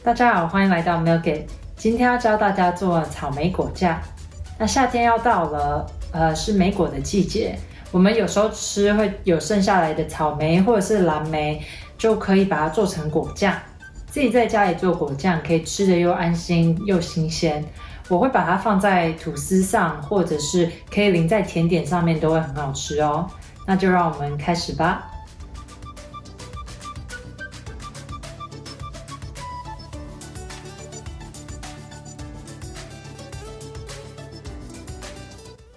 大家好，欢迎来到 Milk It。今天要教大家做草莓果酱。那夏天要到了，是莓果的季节。我们有时候吃会有剩下来的草莓或者是蓝莓，就可以把它做成果酱。自己在家里做果酱，可以吃得又安心又新鲜。我会把它放在吐司上，或者是可以淋在甜点上面，都会很好吃哦。那就让我们开始吧。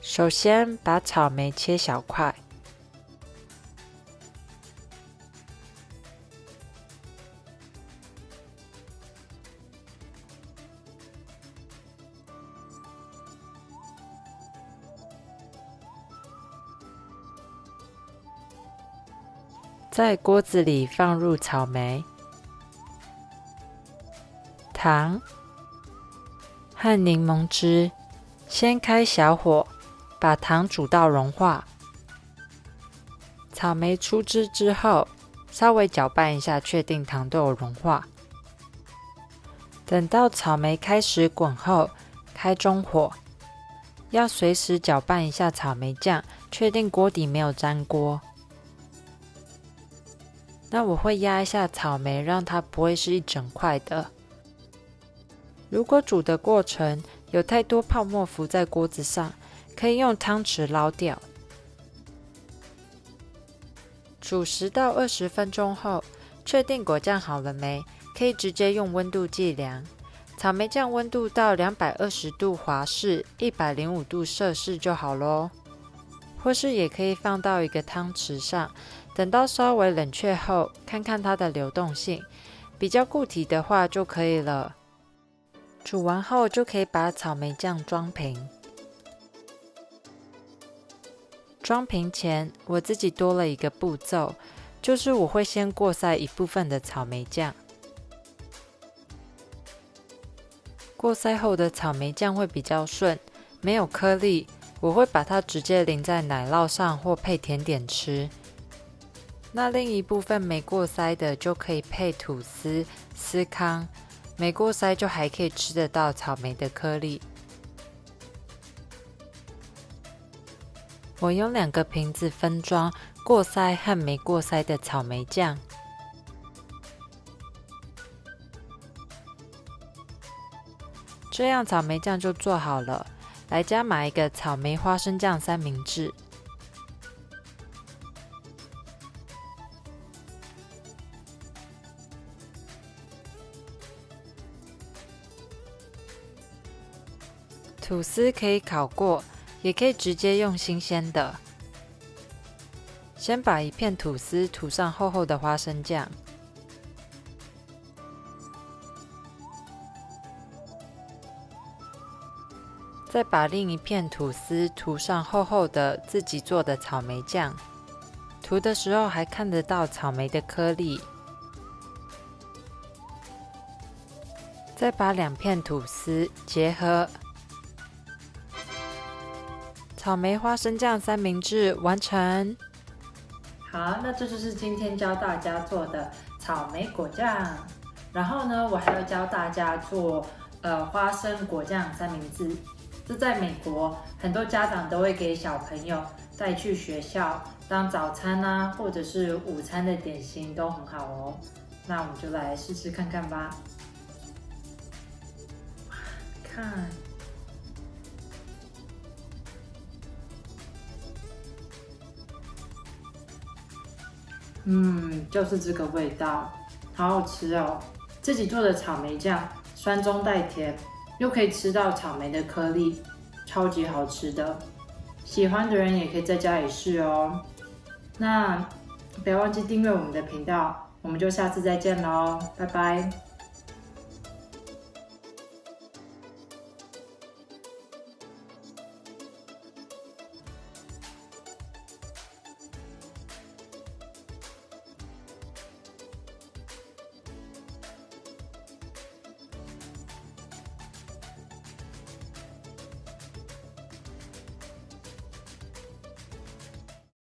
首先，把草莓切小块，在锅子里放入草莓、糖和柠檬汁，先开小火。把糖煮到融化，草莓出汁之后，稍微搅拌一下，确定糖都有融化。等到草莓开始滚后，开中火，要随时搅拌一下草莓酱，确定锅底没有粘锅。那我会压一下草莓，让它不会是一整块的。如果煮的过程有太多泡沫浮在锅子上，可以用汤匙捞掉。煮10到20分钟后，确定果酱好了没，可以直接用温度计量。草莓酱温度到220度华氏、105度摄氏就好咯。或是也可以放到一个汤匙上，等到稍微冷却后，看看它的流动性，比较固体的话就可以了。煮完后就可以把草莓酱装瓶。装瓶前，我自己多了一个步骤，就是我会先过筛一部分的草莓酱。过筛后的草莓酱会比较顺，没有颗粒，我会把它直接淋在奶酪上或配甜点吃。那另一部分没过筛的就可以配吐司、司康，没过筛就还可以吃得到草莓的颗粒。我用2个瓶子分装过筛和没过筛的草莓酱。这样草莓酱就做好了。来家买一个草莓花生酱三明治。吐司可以烤过，也可以直接用新鲜的。先把一片吐司涂上厚厚的花生酱，再把另一片吐司涂上厚厚的自己做的草莓酱。涂的时候还看得到草莓的颗粒。再把2片吐司结合。草莓花生酱三明治完成。好，那这就是今天教大家做的草莓果酱。然后呢，我还要教大家做花生果酱三明治。这在美国，很多家长都会给小朋友带去学校当早餐啊，或者是午餐的点心都很好哦。那我们就来试试看看吧。看。就是这个味道，好好吃哦！自己做的草莓酱，酸中带甜，又可以吃到草莓的颗粒，超级好吃的。喜欢的人也可以在家里试哦。那不要忘记订阅我们的频道，我们就下次再见喽，拜拜。